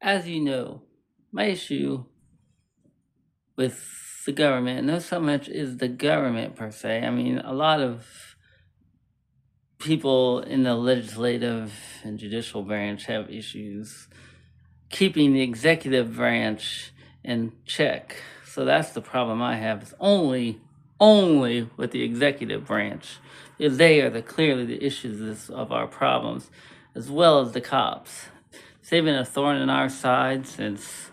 as you know, my issue with the government, not so much is the government per se. I mean, a lot of people in the legislative and judicial branch have issues keeping the executive branch in check. So that's the problem I have. Is only with the executive branch, because they are clearly the issues of our problems, as well as the cops. They've been a thorn in our side since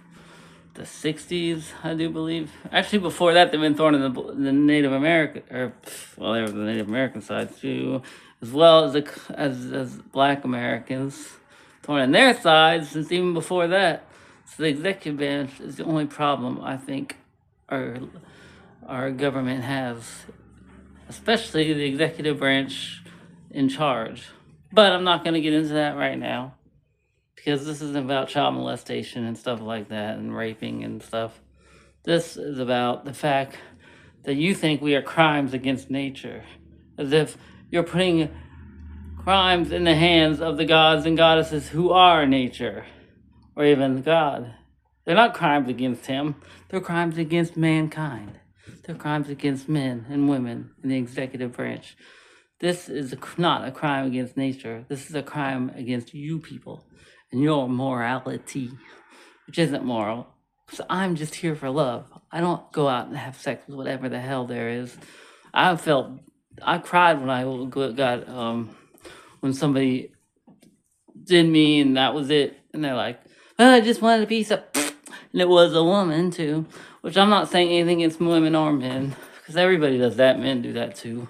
the 60s, I do believe. Actually, before that, they've been thorn in the Native American, or well, they were the Native American side too, as well as as Black Americans, thorn in their side since even before that. So the executive branch is the only problem I think our our government has, especially the executive branch in charge. But I'm not going to get into that right now because this isn't about child molestation and stuff like that and raping and stuff. This is about the fact that you think we are crimes against nature, as if you're putting crimes in the hands of the gods and goddesses who are nature, or even God. They're not crimes against him, they're crimes against mankind. They're crimes against men and women in the executive branch. This is not a crime against nature. This is a crime against you people and your morality, which isn't moral. So I'm just here for love. I don't go out and have sex with whatever the hell there is. I cried when I got when somebody did me and that was it. And they're like, well, I just wanted a piece of, and it was a woman too. Which I'm not saying anything against women or men, because everybody does that. Men do that too.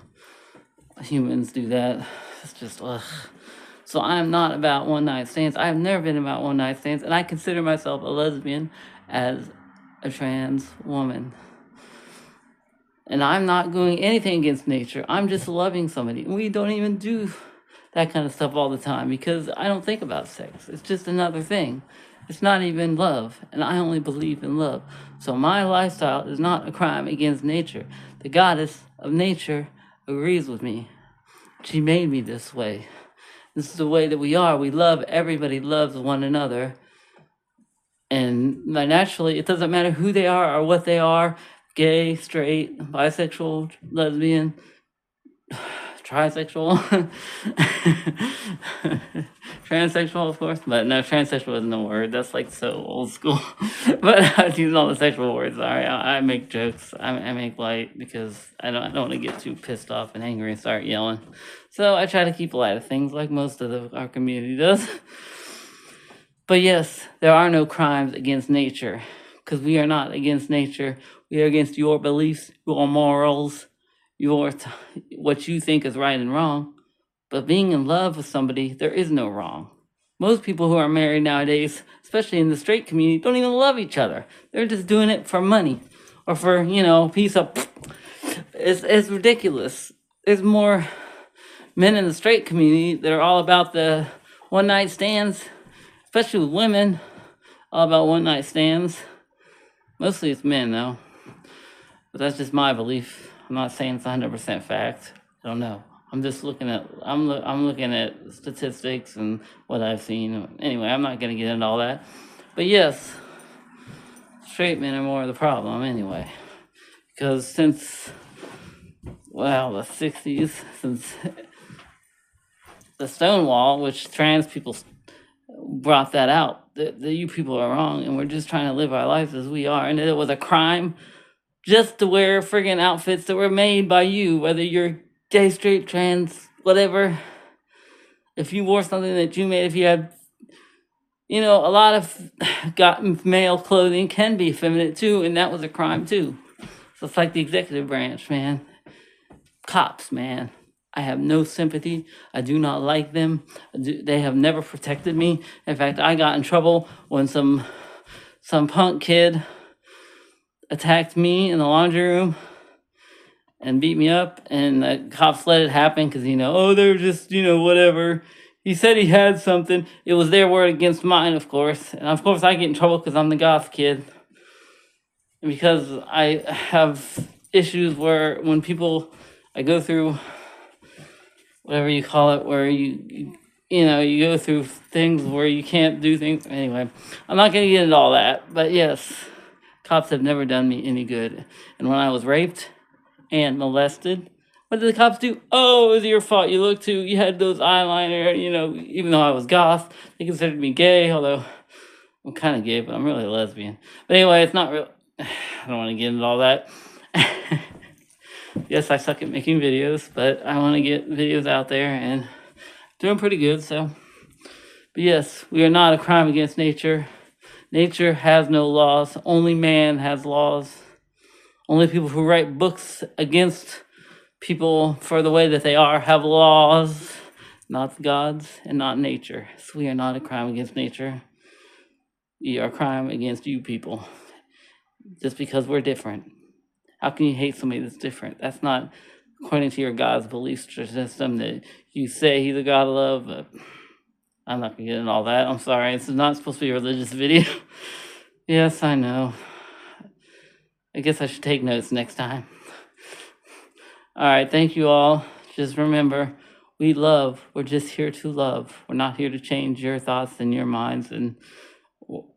Humans do that. It's just ugh. So I'm not about one night stands. I've never been about one night stands, and I consider myself a lesbian as a trans woman. And I'm not doing anything against nature. I'm just loving somebody. We don't even do that kind of stuff all the time because I don't think about sex. It's just another thing. It's not even love, and I only believe in love. So my lifestyle is not a crime against nature. The goddess of nature agrees with me. She made me this way. This is the way that we are. We love, everybody loves one another. And naturally, it doesn't matter who they are or what they are, gay, straight, bisexual, lesbian, trisexual, transsexual, of course. But no, transsexual isn't a word. That's like so old school. But I use all the sexual words. Sorry, I make jokes. I make light because I don't want to get too pissed off and angry and start yelling. So I try to keep light of things like most of our community does. But yes, there are no crimes against nature because we are not against nature. We are against your beliefs, your morals, what you think is right and wrong. But being in love with somebody, there is no wrong. Most people who are married nowadays, especially in the straight community, don't even love each other. They're just doing it for money or for, a piece of. It's ridiculous. There's more men in the straight community that are all about the one night stands, especially with women, all about one night stands. Mostly it's men though, but that's just my belief. I'm not saying it's 100% fact. I don't know. I'm just looking at I'm looking at statistics and what I've seen. Anyway, I'm not gonna get into all that. But yes, straight men are more of the problem anyway, because since the 60s, since the Stonewall, which trans people brought that out, that you people are wrong and we're just trying to live our lives as we are, and that it was a crime just to wear friggin' outfits that were made by you, whether you're gay, straight, trans, whatever. If you wore something that you made, if you had, a lot of male clothing can be feminine too, and that was a crime too. So it's like the executive branch, man. Cops, man. I have no sympathy. I do not like them. They have never protected me. In fact, I got in trouble when some punk kid attacked me in the laundry room and beat me up, and the cops let it happen because, they're just, whatever. He said he had something. It was their word against mine, of course. And of course I get in trouble because I'm the goth kid. And because I have issues where when I go through whatever you call it, where you you go through things where you can't do things. Anyway, I'm not going to get into all that. But yes, cops have never done me any good. And when I was raped and molested, what did the cops do? Oh, it was your fault. You had those eyeliner, even though I was goth, they considered me gay, although I'm kind of gay, but I'm really a lesbian. But anyway, it's not real. I don't want to get into all that. Yes, I suck at making videos, but I want to get videos out there and doing pretty good. So, but yes, we are not a crime against nature. Nature has no laws. Only man has laws. Only people who write books against people for the way that they are have laws, not the gods and not nature. So we are not a crime against nature. We are a crime against you people, just because we're different. How can you hate somebody that's different? That's not according to your God's belief system that you say he's a God of love. But I'm not going to get into all that. I'm sorry. This is not supposed to be a religious video. Yes, I know. I guess I should take notes next time. All right. Thank you all. Just remember, we love. We're just here to love. We're not here to change your thoughts and your minds. And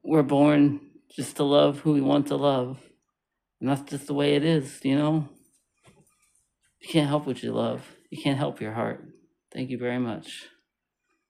we're born just to love who we want to love. And that's just the way it is, You can't help what you love. You can't help your heart. Thank you very much.